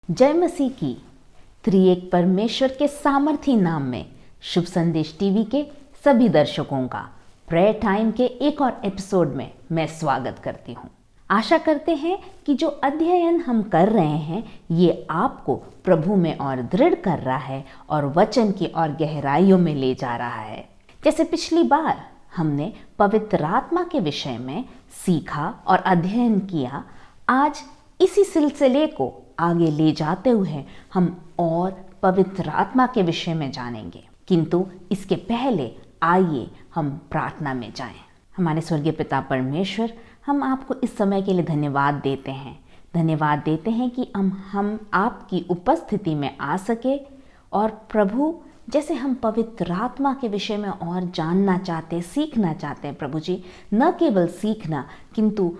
जय मसीह की। त्रिएक परमेश्वर के सामर्थी नाम में शुभ संदेश टीवी के सभी दर्शकों का प्रेयर टाइम के एक और एपिसोड में मैं स्वागत करती हूँ। आशा करते हैं कि जो अध्ययन हम कर रहे हैं ये आपको प्रभु में और दृढ़ कर रहा है और वचन की और गहराइयों में ले जा रहा है। जैसे पिछली बार हमने पवित्र आत्मा के विषय में सीखा और अध्ययन किया, आज इसी सिलसिले को आगे ले जाते हुए हम और पवित्र आत्मा के विषय में जानेंगे। किंतु इसके पहले आइए हम प्रार्थना में जाएं। हमारे स्वर्गीय पिता परमेश्वर, हम आपको इस समय के लिए धन्यवाद देते हैं। धन्यवाद देते हैं कि हम आपकी उपस्थिति में आ सके और प्रभु, जैसे हम पवित्र आत्मा के विषय में और जानना चाहते, सीखना चाहते हैं प्रभु जी, न केवल सीखना किंतु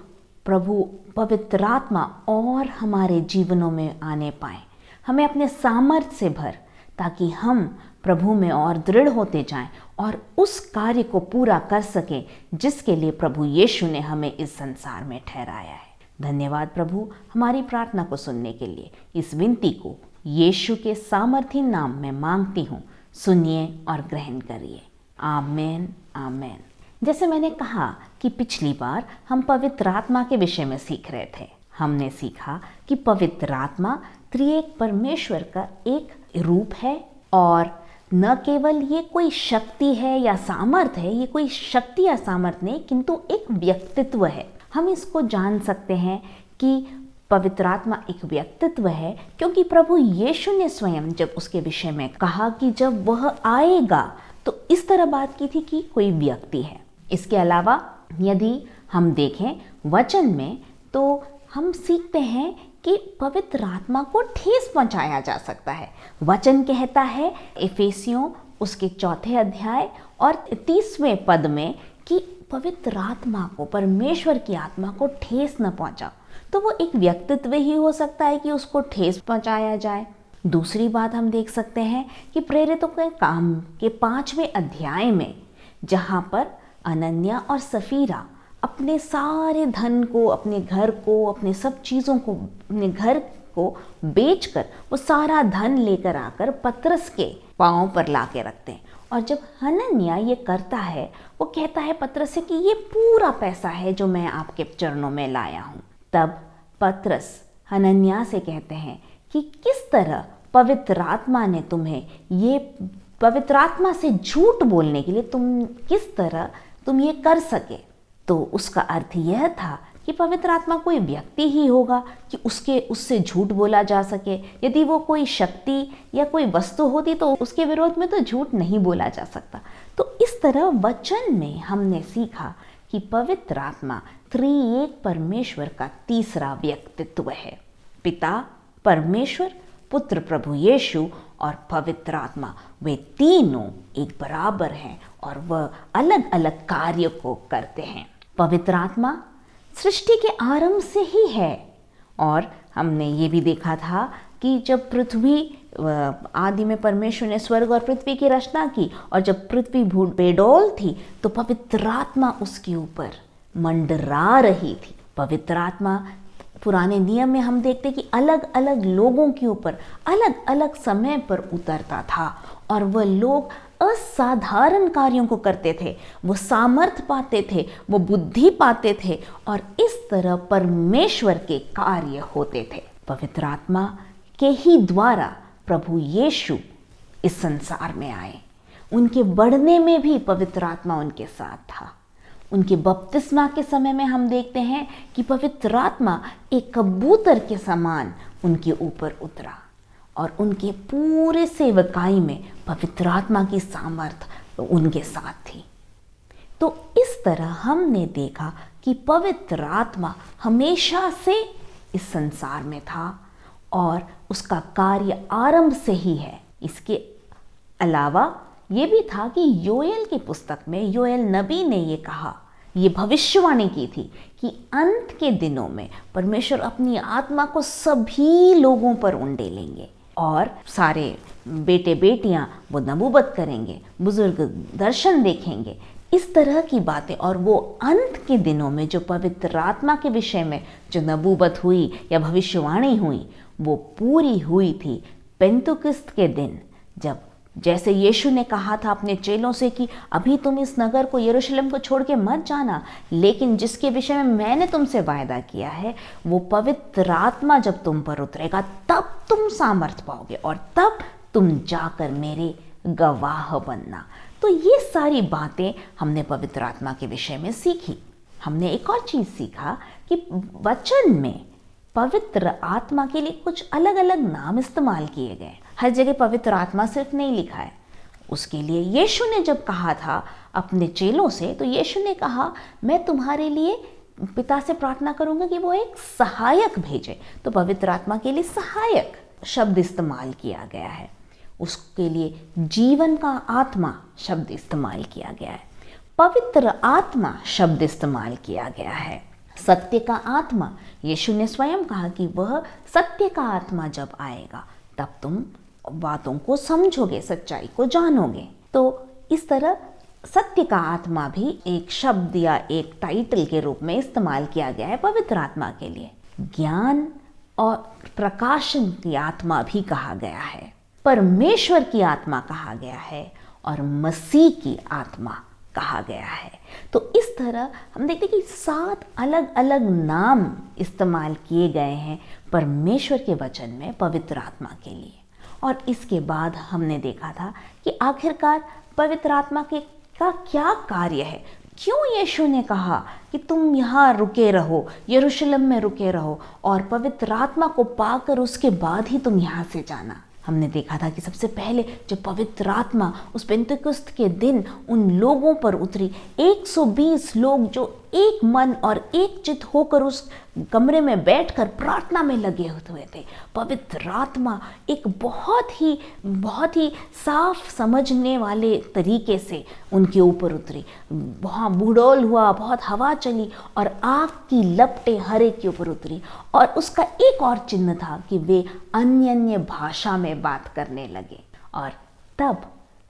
प्रभु पवित्र आत्मा और हमारे जीवनों में आने पाए। हमें अपने सामर्थ्य से भर, ताकि हम प्रभु में और दृढ़ होते जाएं और उस कार्य को पूरा कर सकें जिसके लिए प्रभु यीशु ने हमें इस संसार में ठहराया है। धन्यवाद प्रभु, हमारी प्रार्थना को सुनने के लिए। इस विनती को यीशु के सामर्थी नाम में मांगती हूँ, सुनिए और ग्रहण करिए। आमीन आमीन। जैसे मैंने कहा कि पिछली बार हम पवित्र आत्मा के विषय में सीख रहे थे। हमने सीखा कि पवित्र आत्मा त्रिएक परमेश्वर का एक रूप है और न केवल ये कोई शक्ति है या सामर्थ है, ये कोई शक्ति या सामर्थ नहीं किंतु एक व्यक्तित्व है। हम इसको जान सकते हैं कि पवित्र आत्मा एक व्यक्तित्व है क्योंकि प्रभु यीशु ने स्वयं जब उसके विषय में कहा कि जब वह आएगा तो इस तरह बात की थी कि कोई व्यक्ति है। इसके अलावा यदि हम देखें वचन में तो हम सीखते हैं कि पवित्र आत्मा को ठेस पहुंचाया जा सकता है। वचन कहता है इफिसियों उसके 4 अध्याय और 30वें पद में कि पवित्र आत्मा को, परमेश्वर की आत्मा को ठेस न पहुंचाओ। तो वो एक व्यक्तित्व ही हो सकता है कि उसको ठेस पहुंचाया जाए। दूसरी बात हम देख सकते हैं कि प्रेरितों के काम के 5वें अध्याय में जहाँ पर अनन्या और सफीरा अपने सारे धन को, अपने घर को, अपने सब चीज़ों को, अपने घर को बेचकर वो सारा धन लेकर आकर पतरस के पांव पर ला के रखते हैं। और जब हनन्या ये करता है, वो कहता है पतरस से कि ये पूरा पैसा है जो मैं आपके चरणों में लाया हूँ। तब पतरस हनन्या से कहते हैं कि किस तरह पवित्र आत्मा ने तुम्हें ये, पवित्र आत्मा से झूठ बोलने के लिए किस तरह तुम ये कर सके। तो उसका अर्थ यह था कि पवित्र आत्मा कोई व्यक्ति ही होगा कि उससे झूठ बोला जा सके। यदि वो कोई शक्ति या कोई वस्तु होती तो उसके विरोध में तो झूठ नहीं बोला जा सकता। तो इस तरह वचन में हमने सीखा कि पवित्र आत्मा त्रिएक परमेश्वर का तीसरा व्यक्तित्व है। पिता परमेश्वर, पुत्र प्रभु यीशु और पवित्र आत्मा, वे तीनों एक बराबर हैं और वह अलग अलग कार्य को करते हैं। पवित्र आत्मा सृष्टि के आरंभ से ही है और हमने ये भी देखा था कि जब पृथ्वी, आदि में परमेश्वर ने स्वर्ग और पृथ्वी की रचना की और जब पृथ्वी बेडौल थी तो पवित्र आत्मा उसके ऊपर मंडरा रही थी। पवित्र आत्मा पुराने नियम में हम देखते कि अलग अलग लोगों के ऊपर अलग अलग समय पर उतरता था और वह लोग असाधारण कार्यों को करते थे, वो सामर्थ पाते थे, वो बुद्धि पाते थे और इस तरह परमेश्वर के कार्य होते थे। पवित्र आत्मा के ही द्वारा प्रभु यीशु इस संसार में आए। उनके बढ़ने में भी पवित्र आत्मा उनके साथ था। उनके बपतिस्मा के समय में हम देखते हैं कि पवित्र आत्मा एक कबूतर के समान उनके ऊपर उतरा और उनके पूरे सेवकाई में पवित्र आत्मा की सामर्थ उनके साथ थी। तो इस तरह हमने देखा कि पवित्र आत्मा हमेशा से इस संसार में था और उसका कार्य आरंभ से ही है। इसके अलावा ये भी था कि योएल की पुस्तक में योएल नबी ने ये कहा, ये भविष्यवाणी की थी कि अंत के दिनों में परमेश्वर अपनी आत्मा को सभी लोगों पर उंडेलेंगे और सारे बेटे बेटियां वो नबूवत करेंगे, बुजुर्ग दर्शन देखेंगे, इस तरह की बातें। और वो अंत के दिनों में जो पवित्र आत्मा के विषय में जो नबूवत हुई या भविष्यवाणी हुई, वो पूरी हुई थी पेंतुकिस्त के दिन, जब जैसे यीशु ने कहा था अपने चेलों से कि अभी तुम इस नगर को, यरूशलेम को छोड़ के मत जाना, लेकिन जिसके विषय में मैंने तुमसे वायदा किया है, वो पवित्र आत्मा जब तुम पर उतरेगा तब तुम सामर्थ पाओगे और तब तुम जाकर मेरे गवाह बनना। तो ये सारी बातें हमने पवित्र आत्मा के विषय में सीखी। हमने एक और चीज़ सीखा कि वचन में पवित्र आत्मा के लिए कुछ अलग अलग नाम इस्तेमाल किए गए। हर जगह पवित्र आत्मा सिर्फ नहीं लिखा है। उसके लिए यीशु ने जब कहा था अपने चेलों से, तो यीशु ने कहा मैं तुम्हारे लिए पिता से प्रार्थना करूंगा कि वो एक सहायक भेजे। तो पवित्र आत्मा के लिए सहायक शब्द इस्तेमाल किया गया है। उसके लिए जीवन का आत्मा शब्द इस्तेमाल किया गया है। पवित्र आत्मा शब्द इस्तेमाल किया गया है। सत्य का आत्मा, यीशु ने स्वयं कहा कि वह सत्य का आत्मा जब आएगा तब तुम बातों को समझोगे, सच्चाई को जानोगे। तो इस तरह सत्य का आत्मा भी एक शब्द या एक टाइटल के रूप में इस्तेमाल किया गया है पवित्र आत्मा के लिए। ज्ञान और प्रकाशन की आत्मा भी कहा गया है, परमेश्वर की आत्मा कहा गया है और मसीह की आत्मा कहा गया है। तो इस तरह हम देखते हैं कि 7 अलग अलग नाम इस्तेमाल किए गए हैं परमेश्वर के वचन में पवित्र आत्मा के लिए। और इसके बाद हमने देखा था कि आखिरकार पवित्र आत्मा का क्या कार्य है। क्यों यीशु ने कहा कि तुम यहाँ रुके रहो, यरूशलेम में रुके रहो और पवित्र आत्मा को पाकर उसके बाद ही तुम यहाँ से जाना। हमने देखा था कि सबसे पहले जब पवित्र आत्मा उस पेंतेकोस्त के दिन उन लोगों पर उतरी, 120 लोग जो एक मन और एक चित होकर उस कमरे में बैठकर प्रार्थना में लगे हुए थे। पवित्र आत्मा एक बहुत ही साफ समझने वाले तरीके से उनके ऊपर उतरी। वहाँ बुडौल हुआ, बहुत हवा चली और आग की लपटें हर एक के ऊपर उतरी। और उसका एक और चिन्ह था कि वे अन्य भाषा में बात करने लगे। और तब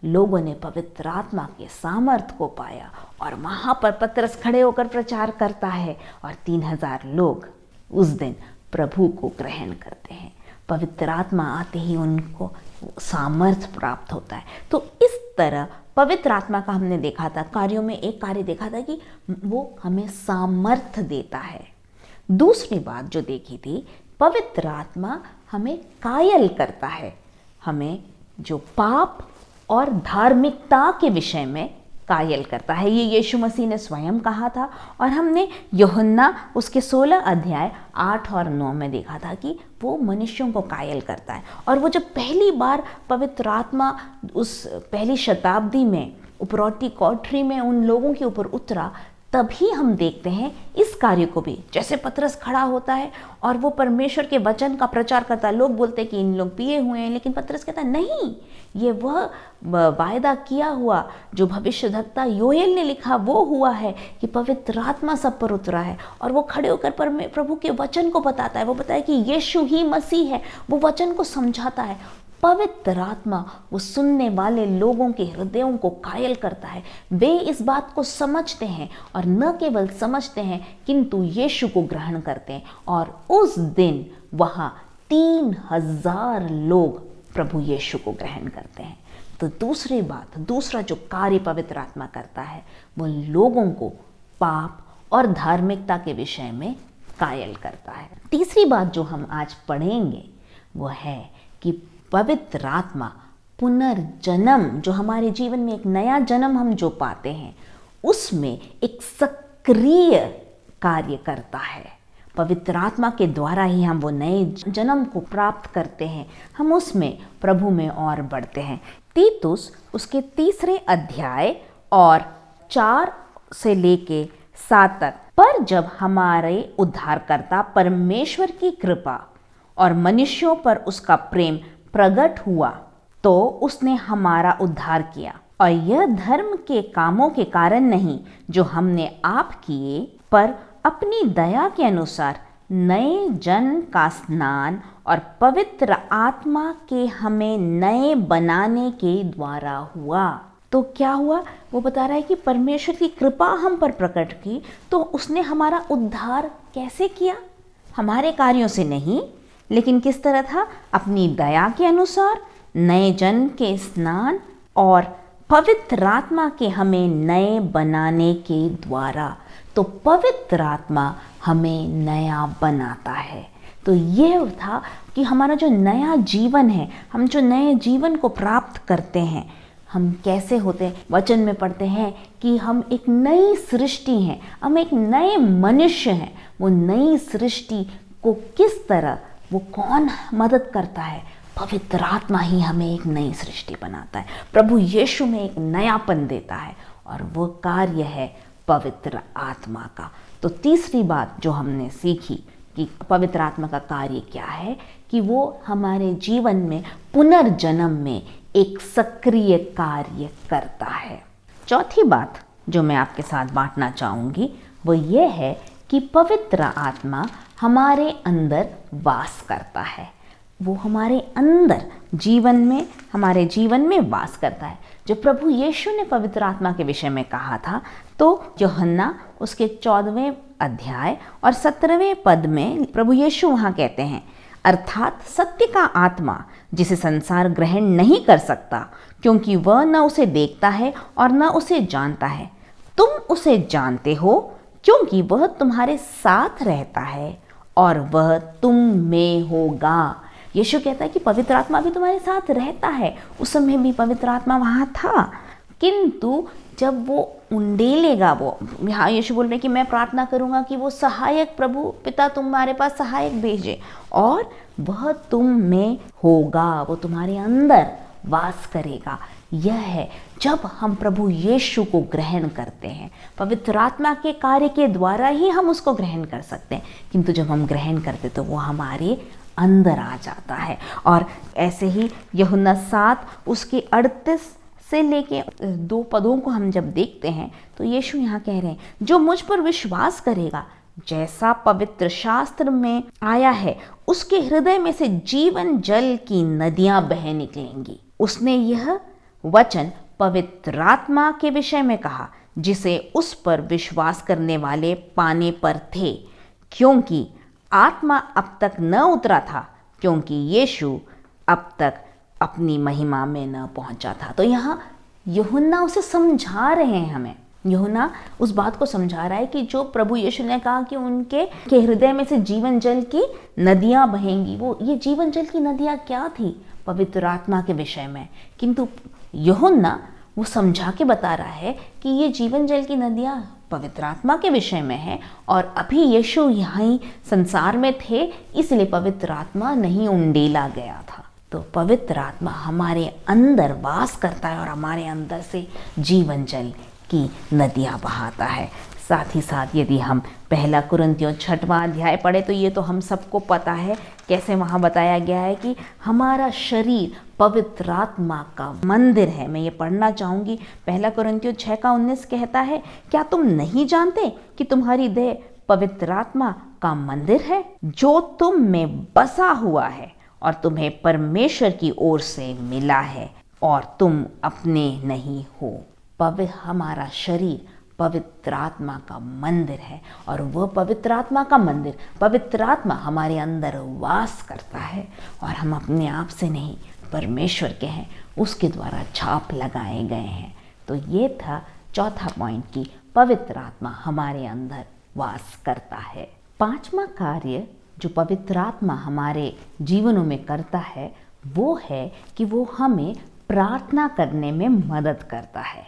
लोगों ने पवित्र आत्मा के सामर्थ को पाया और वहां पर पतरस खड़े होकर प्रचार करता है और 3000 लोग उस दिन प्रभु को ग्रहण करते हैं। पवित्र आत्मा आते ही उनको सामर्थ प्राप्त होता है। तो इस तरह पवित्र आत्मा का हमने देखा था, कार्यों में एक कार्य देखा था कि वो हमें सामर्थ देता है। दूसरी बात जो देखी थी, पवित्र आत्मा हमें कायल करता है, हमें जो पाप और धार्मिकता के विषय में कायल करता है। ये यीशु मसीह ने स्वयं कहा था और हमने यूहन्ना उसके 16 अध्याय 8 और 9 में देखा था कि वो मनुष्यों को कायल करता है। और वो जब पहली बार पवित्र आत्मा उस पहली शताब्दी में उपरौटी कोठरी में उन लोगों के ऊपर उतरा, तभी हम देखते हैं इस कार्य को भी। जैसे पतरस खड़ा होता है और वो परमेश्वर के वचन का प्रचार करता है। लोग बोलते हैं कि इन लोग पिए हुए हैं, लेकिन पतरस कहता है नहीं, ये वह वायदा किया हुआ जो भविष्यद्वक्ता योएल ने लिखा वो हुआ है कि पवित्र आत्मा सब पर उतरा है। और वो खड़े होकर प्रभु के वचन को बताता है। वो बताया कि यीशु ही मसीह है। वो वचन को समझाता है। पवित्र आत्मा वो सुनने वाले लोगों के हृदयों को कायल करता है। वे इस बात को समझते हैं और न केवल समझते हैं किंतु यीशु को ग्रहण करते हैं। और उस दिन वहाँ 3000 लोग प्रभु यीशु को ग्रहण करते हैं। तो दूसरा जो कार्य पवित्र आत्मा करता है वो लोगों को पाप और धार्मिकता के विषय में कायल करता है। तीसरी बात जो हम आज पढ़ेंगे वो है कि पवित्र आत्मा पुनर्जन्म, जो हमारे जीवन में एक नया जन्म हम जो पाते हैं, उसमें एक सक्रिय कार्य करता है। पवित्र आत्मा के द्वारा ही हम वो नए जन्म को प्राप्त करते हैं। हम उसमें प्रभु में और बढ़ते हैं। तीतुस उसके 3 अध्याय और 4 से लेके 7 तक, पर जब हमारे उद्धारकर्ता परमेश्वर की कृपा और मनुष्यों पर उसका प्रेम प्रकट हुआ तो उसने हमारा उद्धार किया, और यह धर्म के कामों के कारण नहीं जो हमने आप किए, पर अपनी दया के अनुसार नए जन्म का स्नान और पवित्र आत्मा के हमें नए बनाने के द्वारा हुआ। तो क्या हुआ वो बता रहा है कि परमेश्वर की कृपा हम पर प्रकट की, तो उसने हमारा उद्धार कैसे किया? हमारे कार्यों से नहीं, लेकिन किस तरह था? अपनी दया के अनुसार, नए जन्म के स्नान और पवित्र आत्मा के हमें नए बनाने के द्वारा। तो पवित्र आत्मा हमें नया बनाता है। तो ये था कि हमारा जो नया जीवन है, हम जो नए जीवन को प्राप्त करते हैं, हम कैसे होते हैं? वचन में पढ़ते हैं कि हम एक नई सृष्टि हैं, हम एक नए मनुष्य हैं। वो नई सृष्टि को किस तरह, वो कौन मदद करता है? पवित्र आत्मा ही हमें एक नई सृष्टि बनाता है। प्रभु यीशु में एक नयापन देता है और वो कार्य है पवित्र आत्मा का। तो तीसरी बात जो हमने सीखी कि पवित्र आत्मा का कार्य क्या है, कि वो हमारे जीवन में पुनर्जन्म में एक सक्रिय कार्य करता है। चौथी बात जो मैं आपके साथ बांटना चाहूँगी वो ये है कि पवित्र आत्मा हमारे अंदर वास करता है। वो हमारे अंदर हमारे जीवन में वास करता है। जो प्रभु यीशु ने पवित्र आत्मा के विषय में कहा था, तो यूहन्ना उसके 14वें अध्याय और 17वें पद में प्रभु यीशु वहाँ कहते हैं, अर्थात सत्य का आत्मा जिसे संसार ग्रहण नहीं कर सकता, क्योंकि वह न उसे देखता है और न उसे जानता है। तुम उसे जानते हो क्योंकि वह तुम्हारे साथ रहता है और वह तुम में होगा। यीशु कहता है कि पवित्र आत्मा भी तुम्हारे साथ रहता है। उस समय भी पवित्र आत्मा वहाँ था, किंतु जब वो उंडेलेगा, वो यहाँ यीशु बोल रहे हैं कि मैं प्रार्थना करूँगा कि वो सहायक, प्रभु पिता तुम्हारे पास सहायक भेजे और वह तुम में होगा, वो तुम्हारे अंदर वास करेगा। यह है जब हम प्रभु यीशु को ग्रहण करते हैं। पवित्र आत्मा के कार्य के द्वारा ही हम उसको ग्रहण कर सकते हैं, किंतु जब हम ग्रहण करते तो वो हमारे अंदर आ जाता है। और ऐसे ही यूहन्ना 7 उसके 38 से लेके 2 पदों को हम जब देखते हैं तो यीशु यहाँ कह रहे हैं, जो मुझ पर विश्वास करेगा, जैसा पवित्र शास्त्र में आया है, उसके हृदय में से जीवन जल की नदियां बह निकलेंगी। उसने यह वचन पवित्र आत्मा के विषय में कहा, जिसे उस पर विश्वास करने वाले पाने पर थे, क्योंकि आत्मा अब तक न उतरा था, क्योंकि यीशु अब तक अपनी महिमा में न पहुंचा था। तो यहाँ यूहन्ना उसे समझा रहे हैं, हमें यूहन्ना उस बात को समझा रहा है कि जो प्रभु यीशु ने कहा कि उनके हृदय में से जीवन जल की नदियां बहेंगी, वो ये जीवन जल की नदियां क्या थी? पवित्र आत्मा के विषय में। किंतु यूहन्ना वो समझा के बता रहा है कि ये जीवन जल की नदियां पवित्र आत्मा के विषय में है, और अभी यीशु यहीं संसार में थे, इसलिए पवित्र आत्मा नहीं उंडेला गया था। तो पवित्र आत्मा हमारे अंदर वास करता है और हमारे अंदर से जीवन जल की नदियां बहाता है। साथ ही साथ यदि हम 1 कुरिन्थियों 6वां अध्याय पढ़े तो ये तो हम सबको पता है कैसे वहाँ बताया गया है कि हमारा शरीर पवित्र आत्मा का मंदिर है। मैं ये पढ़ना चाहूँगी। 1 कुरिन्थियों 6:19 कहता है, क्या तुम नहीं जानते कि तुम्हारी देह पवित्र आत्मा का मंदिर है, जो तुम में बसा हुआ है और तुम्हें परमेश्वर की ओर से मिला है, और तुम अपने नहीं हो। हमारा शरीर पवित्र आत्मा का मंदिर है, और वह पवित्र आत्मा का मंदिर, पवित्र आत्मा हमारे अंदर वास करता है, और हम अपने आप से नहीं, परमेश्वर के हैं, उसके द्वारा छाप लगाए गए हैं। तो ये था चौथा पॉइंट कि पवित्र आत्मा हमारे अंदर वास करता है। 5वां कार्य जो पवित्र आत्मा हमारे जीवनों में करता है वो है कि वो हमें प्रार्थना करने में मदद करता है।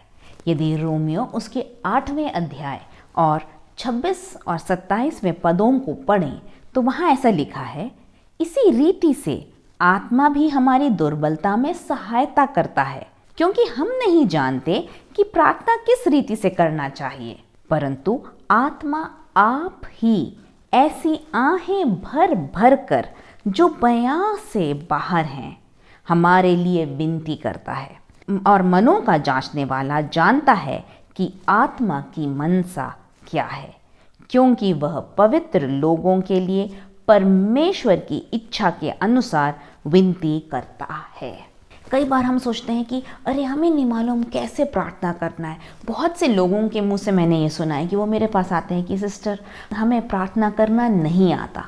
यदि रोमियो उसके 8वें अध्याय और 26 और 27वें पदों को पढ़ें तो वहाँ ऐसा लिखा है, इसी रीति से आत्मा भी हमारी दुर्बलता में सहायता करता है, क्योंकि हम नहीं जानते कि प्रार्थना किस रीति से करना चाहिए, परंतु आत्मा आप ही ऐसी आहें भर भर कर जो बयां से बाहर हैं हमारे लिए विनती करता है। और मनों का जांचने वाला जानता है कि आत्मा की मनसा क्या है, क्योंकि वह पवित्र लोगों के लिए परमेश्वर की इच्छा के अनुसार विनती करता है। कई बार हम सोचते हैं कि अरे हमें नहीं मालूम कैसे प्रार्थना करना है। बहुत से लोगों के मुंह से मैंने ये सुना है कि वो मेरे पास आते हैं कि सिस्टर हमें प्रार्थना करना नहीं आता,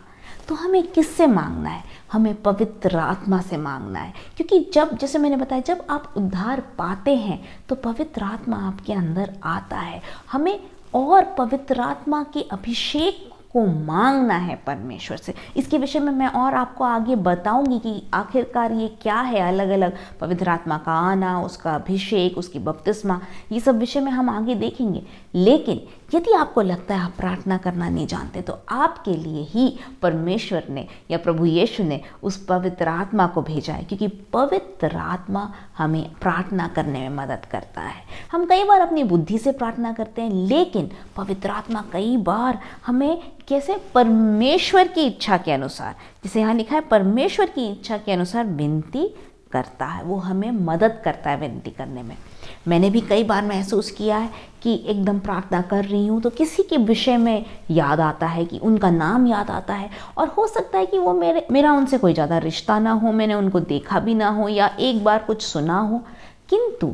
तो हमें किससे मांगना है, हमें पवित्र आत्मा से मांगना है, क्योंकि जब, जैसे मैंने बताया, जब आप उद्धार पाते हैं तो पवित्र आत्मा आपके अंदर आता है। हमें और पवित्र आत्मा के अभिषेक को मांगना है परमेश्वर से। इसके विषय में मैं और आपको आगे बताऊंगी कि आखिरकार ये क्या है, अलग अलग पवित्र आत्मा का आना, उसका अभिषेक, उसकी बपतिस्मा, ये सब विषय में हम आगे देखेंगे। लेकिन यदि आपको लगता है आप प्रार्थना करना नहीं जानते, तो आपके लिए ही परमेश्वर ने या प्रभु यीशु ने उस पवित्र आत्मा को भेजा है, क्योंकि पवित्र आत्मा हमें प्रार्थना करने में मदद करता है। हम कई बार अपनी बुद्धि से प्रार्थना करते हैं, लेकिन पवित्र आत्मा कई बार हमें कैसे, परमेश्वर की इच्छा के अनुसार, जिसे यहाँ लिखा है परमेश्वर की इच्छा के अनुसार विनती करता है। वो हमें मदद करता है विनती करने में। मैंने भी कई बार महसूस किया है कि एकदम प्रार्थना कर रही हूँ तो किसी के विषय में याद आता है, कि उनका नाम याद आता है, और हो सकता है कि वो मेरा उनसे कोई ज़्यादा रिश्ता ना हो, मैंने उनको देखा भी ना हो, या एक बार कुछ सुना हो, किंतु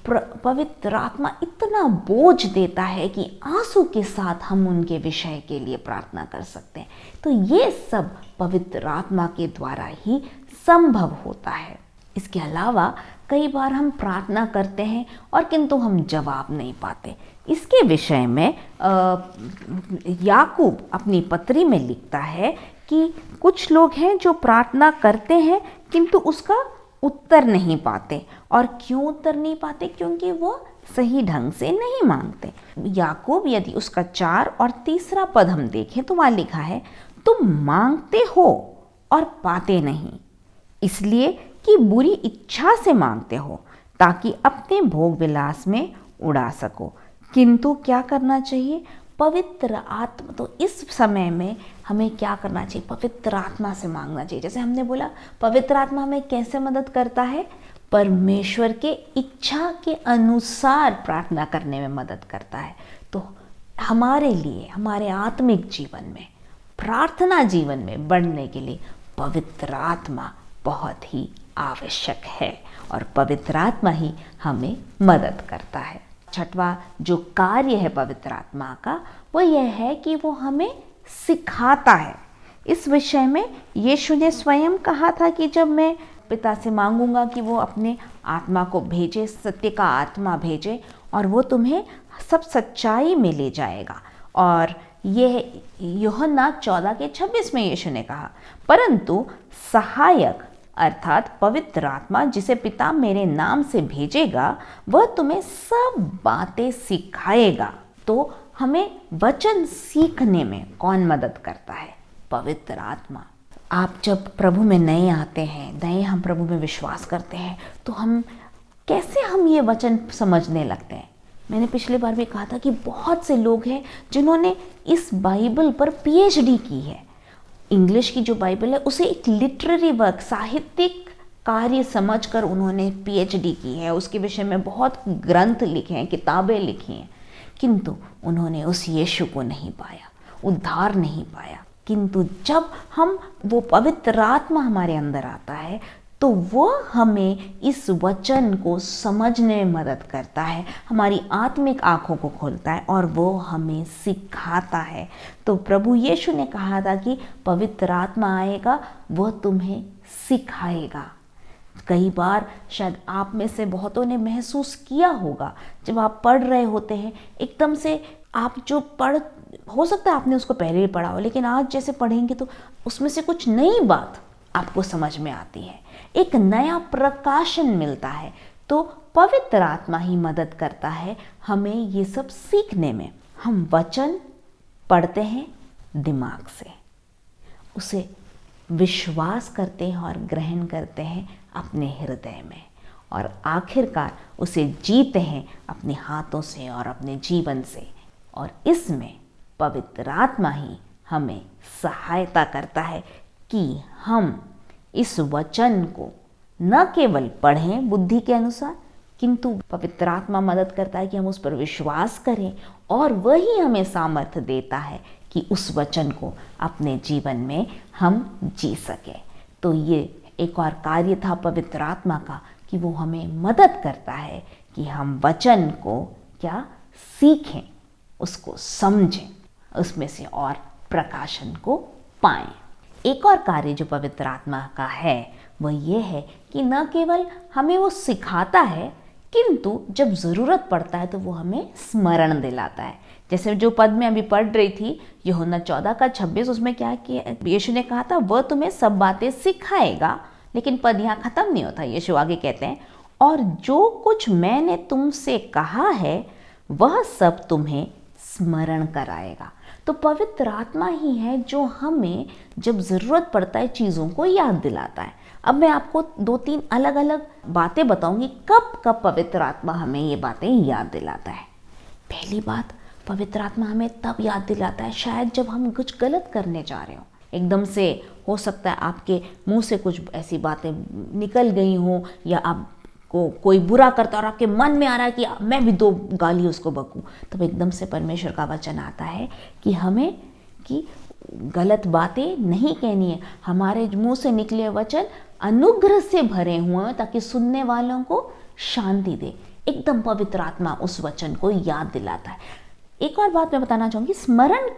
पवित्र आत्मा इतना बोझ देता है कि आंसू के साथ हम उनके विषय के लिए प्रार्थना कर सकते हैं। तो ये सब पवित्र आत्मा के द्वारा ही संभव होता है। इसके अलावा कई बार हम प्रार्थना करते हैं और किंतु हम जवाब नहीं पाते। इसके विषय में याकूब अपनी पत्री में लिखता है कि कुछ लोग हैं जो प्रार्थना करते हैं किंतु उसका उत्तर नहीं पाते। और क्यों उत्तर नहीं पाते? क्योंकि वो सही ढंग से नहीं मांगते। याकूब यदि उसका 4 और 3 पद हम देखें तो वहाँ लिखा है, तुम मांगते हो और पाते नहीं, इसलिए कि बुरी इच्छा से मांगते हो, ताकि अपने भोग विलास में उड़ा सको। किंतु क्या करना चाहिए? पवित्र आत्मा, तो इस समय में हमें क्या करना चाहिए? पवित्र आत्मा से मांगना चाहिए। जैसे हमने बोला, पवित्र आत्मा हमें कैसे मदद करता है? परमेश्वर के इच्छा के अनुसार प्रार्थना करने में मदद करता है। तो हमारे लिए, हमारे आत्मिक जीवन में, प्रार्थना जीवन में बढ़ने के लिए पवित्र आत्मा बहुत ही आवश्यक है, और पवित्र आत्मा ही हमें मदद करता है। छठवां जो कार्य है पवित्र आत्मा का, वो यह है कि वो हमें सिखाता है। इस विषय में यीशु ने स्वयं कहा था कि जब मैं पिता से मांगूंगा कि वो अपने आत्मा को भेजे, सत्य का आत्मा भेजे, और वो तुम्हें सब सच्चाई में ले जाएगा। और यह यूहन्ना 14:26 में यीशु ने कहा, परंतु सहायक अर्थात पवित्र आत्मा जिसे पिता मेरे नाम से भेजेगा, वह तुम्हें सब बातें सिखाएगा। तो हमें वचन सीखने में कौन मदद करता है? पवित्र आत्मा। आप जब प्रभु में नए आते हैं, नए हम प्रभु में विश्वास करते हैं, तो हम ये वचन समझने लगते हैं। मैंने पिछली बार भी कहा था कि बहुत से लोग हैं जिन्होंने इस बाइबल पर पीएचडी की है। इंग्लिश की जो बाइबल है उसे एक लिटरेरी वर्क, साहित्यिक कार्य समझकर उन्होंने पीएचडी की है, उसके विषय में बहुत ग्रंथ लिखे हैं, किताबें लिखी हैं, किंतु उन्होंने उस यीशु को नहीं पाया, उद्धार नहीं पाया। किंतु जब हम वो पवित्र आत्मा हमारे अंदर आता है, तो वो हमें इस वचन को समझने में मदद करता है, हमारी आत्मिक आंखों को खोलता है, और वो हमें सिखाता है। तो प्रभु यीशु ने कहा था कि पवित्र आत्मा आएगा, वह तुम्हें सिखाएगा। कई बार शायद आप में से बहुतों ने महसूस किया होगा, जब आप पढ़ रहे होते हैं, एकदम से आप जो हो सकता है आपने उसको पहले ही पढ़ा हो, लेकिन आज जैसे पढ़ेंगे तो उसमें से कुछ नई बात आपको समझ में आती है, एक नया प्रकाशन मिलता है। तो पवित्र आत्मा ही मदद करता है हमें ये सब सीखने में। हम वचन पढ़ते हैं दिमाग से, उसे विश्वास करते हैं और ग्रहण करते हैं अपने हृदय में, और आखिरकार उसे जीते हैं अपने हाथों से और अपने जीवन से। और इसमें पवित्र आत्मा ही हमें सहायता करता है कि हम इस वचन को न केवल पढ़ें बुद्धि के अनुसार, किंतु पवित्र आत्मा मदद करता है कि हम उस पर विश्वास करें, और वही हमें सामर्थ्य देता है कि उस वचन को अपने जीवन में हम जी सकें। तो ये एक और कार्य था पवित्र आत्मा का, कि वो हमें मदद करता है कि हम वचन को क्या सीखें, उसको समझें, उसमें से और प्रकाशन को पाएं। एक और कार्य जो पवित्र आत्मा का है वह ये है कि न केवल हमें वो सिखाता है, किंतु जब ज़रूरत पड़ता है तो वो हमें स्मरण दिलाता है। जैसे जो पद में अभी पढ़ रही थी यूहन्ना 14:26, उसमें क्या किया यीशु ने कहा था, वह तुम्हें सब बातें सिखाएगा। लेकिन पद यहाँ खत्म नहीं होता, यीशु आगे कहते हैं, और जो कुछ मैंने तुमसे कहा है वह सब तुम्हें स्मरण कराएगा। तो पवित्र आत्मा ही है जो हमें जब ज़रूरत पड़ता है चीज़ों को याद दिलाता है। अब मैं आपको 2-3 अलग अलग बातें बताऊंगी कब कब पवित्र आत्मा हमें ये बातें याद दिलाता है। पहली बात, पवित्र आत्मा हमें तब याद दिलाता है शायद जब हम कुछ गलत करने जा रहे हो। एकदम से हो सकता है आपके मुंह से कुछ ऐसी बातें निकल गई हों, या आप को कोई बुरा करता और आपके मन में आ रहा है कि मैं भी 2 गाली उसको बकूं, तब एकदम से परमेश्वर का वचन आता है कि हमें कि गलत बातें नहीं कहनी है। हमारे मुंह से निकले वचन अनुग्रह से भरे हुए हैं ताकि सुनने वालों को शांति दे। एकदम पवित्र आत्मा उस वचन को याद दिलाता है। एक और बात मैं बताना चाहूँगी, स्मरण,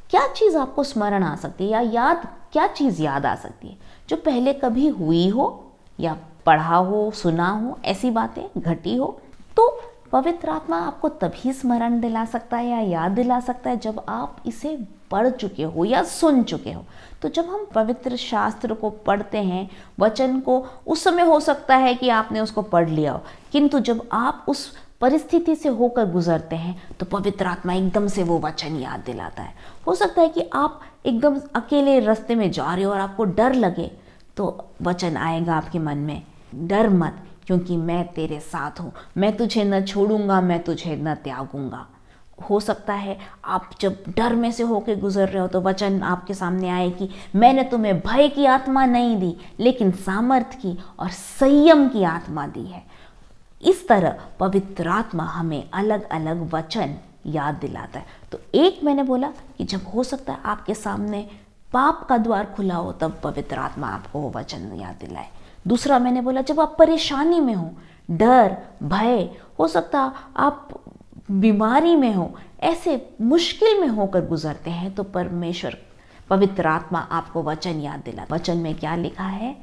क्या चीज़ आपको स्मरण आ सकती है या याद, क्या चीज़ याद आ सकती है जो पहले कभी हुई हो या पढ़ा हो, सुना हो, ऐसी बातें घटी हो। तो पवित्र आत्मा आपको तभी स्मरण दिला सकता है या याद दिला सकता है जब आप इसे पढ़ चुके हो या सुन चुके हो। तो जब हम पवित्र शास्त्र को पढ़ते हैं, वचन को, उस समय हो सकता है कि आपने उसको पढ़ लिया हो, किंतु जब आप उस परिस्थिति से होकर गुजरते हैं तो पवित्र आत्मा एकदम से वो वचन याद दिलाता है। हो सकता है कि आप एकदम अकेले रास्ते में जा रहे हो और आपको डर लगे, तो वचन आएगा आपके मन में, डर मत, क्योंकि मैं तेरे साथ हूँ, मैं तुझे न छोड़ूंगा, मैं तुझे न त्यागूंगा। हो सकता है आप जब डर में से होकर गुजर रहे हो तो वचन आपके सामने आए कि मैंने तुम्हें भय की आत्मा नहीं दी, लेकिन सामर्थ की और संयम की आत्मा दी है। इस तरह पवित्र आत्मा हमें अलग अलग वचन याद दिलाता है। तो एक मैंने बोला कि जब हो सकता है आपके सामने पाप का द्वार खुला हो, तब पवित्र आत्मा आपको वो वचन याद दिलाए। दूसरा मैंने बोला, जब आप परेशानी में हो, डर, भय, हो सकता आप बीमारी में हो, ऐसे मुश्किल में होकर गुजरते हैं, तो परमेश्वर पवित्र आत्मा आपको वचन याद दिला। वचन में क्या लिखा है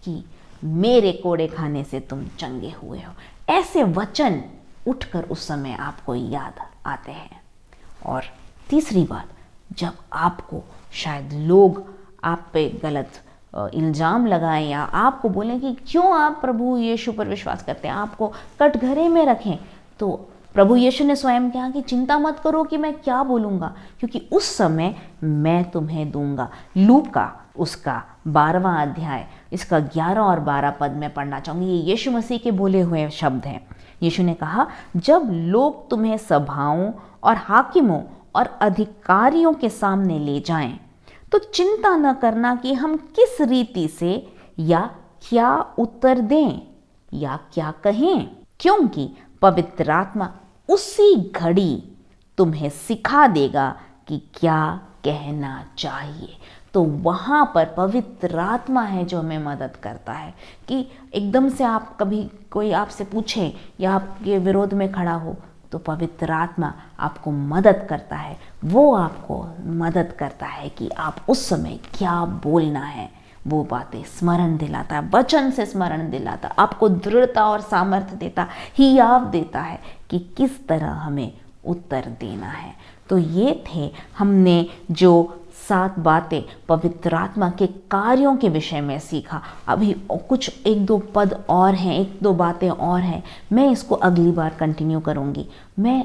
कि मेरे कोड़े खाने से तुम चंगे हुए हो। ऐसे वचन उठकर उस समय आपको याद आते हैं। और तीसरी बात, जब आपको शायद लोग आप पे गलत इल्ज़ाम लगाएं या आपको बोलें कि क्यों आप प्रभु यीशु पर विश्वास करते हैं, आपको कटघरे में रखें, तो प्रभु यीशु ने स्वयं कहा कि चिंता मत करो कि मैं क्या बोलूँगा, क्योंकि उस समय मैं तुम्हें दूंगा। लूका उसका 12वां अध्याय, इसका 11 और 12 पद में पढ़ना चाहूँगी। ये यीशु मसीह के बोले हुए शब्द हैं। यीशु ने कहा, जब लोग तुम्हें सभाओं और हाकिमों और अधिकारियों के सामने ले जाएं, तो चिंता न करना कि हम किस रीति से या क्या उत्तर दें या क्या कहें, क्योंकि पवित्र आत्मा उसी घड़ी तुम्हें सिखा देगा कि क्या कहना चाहिए। तो वहाँ पर पवित्र आत्मा है जो हमें मदद करता है कि एकदम से आप कभी कोई आपसे पूछे या आपके विरोध में खड़ा हो, तो पवित्र आत्मा आपको मदद करता है। वो आपको मदद करता है कि आप उस समय क्या बोलना है, वो बातें स्मरण दिलाता है, वचन से स्मरण दिलाता, आपको दृढ़ता और सामर्थ्य देता, हियाव देता है कि किस तरह हमें उत्तर देना है। तो ये थे हमने जो 7 बातें पवित्र आत्मा के कार्यों के विषय में सीखा। अभी कुछ 1-2 पद और हैं, 1-2 बातें और हैं, मैं इसको अगली बार कंटिन्यू करूँगी। मैं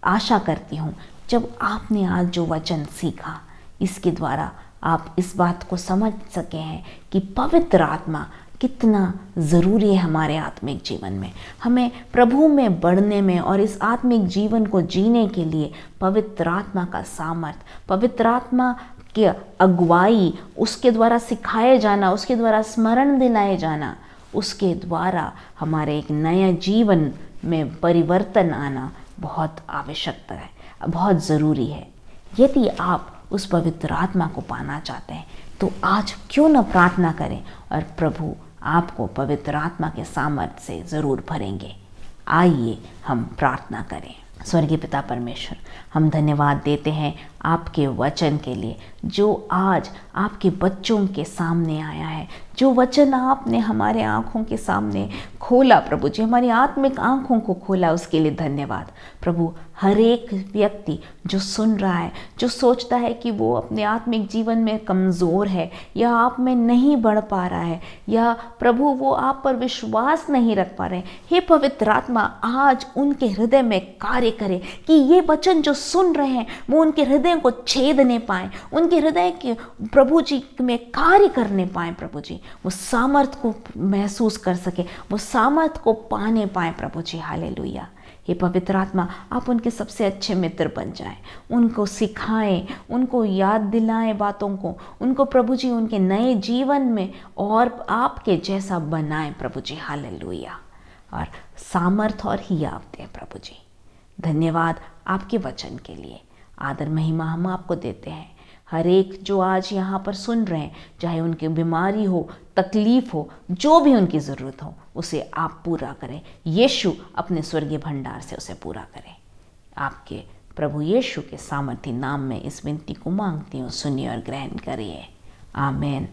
आशा करती हूँ जब आपने आज जो वचन सीखा, इसके द्वारा आप इस बात को समझ सके हैं कि पवित्र आत्मा कितना ज़रूरी है हमारे आत्मिक जीवन में। हमें प्रभु में बढ़ने में और इस आत्मिक जीवन को जीने के लिए पवित्र आत्मा का सामर्थ, पवित्र आत्मा की अगुवाई, उसके द्वारा सिखाए जाना, उसके द्वारा स्मरण दिलाए जाना, उसके द्वारा हमारे एक नया जीवन में परिवर्तन आना बहुत आवश्यकता है, बहुत ज़रूरी है। यदि आप उस पवित्र आत्मा को पाना चाहते हैं तो आज क्यों न प्रार्थना करें और प्रभु आपको पवित्र आत्मा के सामर्थ्य से ज़रूर भरेंगे। आइए हम प्रार्थना करें। स्वर्गीय पिता परमेश्वर, हम धन्यवाद देते हैं आपके वचन के लिए जो आज आपके बच्चों के सामने आया है, जो वचन आपने हमारे आँखों के सामने खोला प्रभु जी, हमारी आत्मिक आँखों को खोला, उसके लिए धन्यवाद प्रभु। हर एक व्यक्ति जो सुन रहा है, जो सोचता है कि वो अपने आत्मिक जीवन में कमज़ोर है या आप में नहीं बढ़ पा रहा है, या प्रभु वो आप पर विश्वास नहीं रख पा रहे, हे पवित्र आत्मा आज उनके हृदय में कार्य करे कि ये वचन जो सुन रहे हैं वो उनके हृदय को छेदने पाए, उनके हृदय के प्रभु जी में कार्य करने पाए प्रभु जी, वो सामर्थ को महसूस कर सके, वो सामर्थ को पाने पाए प्रभु जी। हालेलुया। हे पवित्र आत्मा आप उनके सबसे अच्छे मित्र बन जाएं, उनको सिखाएं, उनको याद दिलाएं बातों को, उनको प्रभु जी उनके नए जीवन में और आपके जैसा बनाएं प्रभु जी। हालेलुया। और सामर्थ और हियाव दें प्रभु जी। धन्यवाद आपके वचन के लिए। आदर महिमा हम आपको देते हैं। हर एक जो आज यहाँ पर सुन रहे हैं, चाहे उनकी बीमारी हो, तकलीफ हो, जो भी उनकी ज़रूरत हो, उसे आप पूरा करें। यीशु अपने स्वर्गीय भंडार से उसे पूरा करें। आपके प्रभु यीशु के सामर्थी नाम में इस विनती को मांगती हूँ, सुनिए और ग्रहण करिए। आमीन।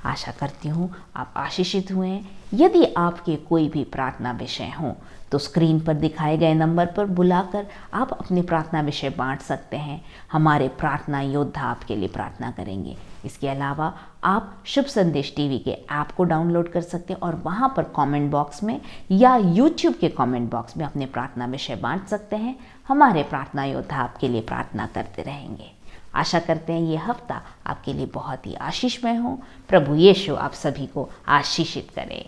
आशा करती हूँ आप आशीषित हुए हैं। यदि आपके कोई भी प्रार्थना विषय हों तो स्क्रीन पर दिखाए गए नंबर पर बुलाकर आप अपनी प्रार्थना विषय बांट सकते हैं। हमारे प्रार्थना योद्धा आपके लिए प्रार्थना करेंगे। इसके अलावा आप शुभ संदेश टीवी के ऐप को डाउनलोड कर सकते हैं और वहाँ पर कमेंट बॉक्स में या यूट्यूब के कमेंट बॉक्स में अपने प्रार्थना विषय बांट सकते हैं। हमारे प्रार्थना योद्धा आपके लिए प्रार्थना करते रहेंगे। आशा करते हैं ये हफ्ता आपके लिए बहुत ही आशीषमय हो। प्रभु यीशु आप सभी को आशीषित करे।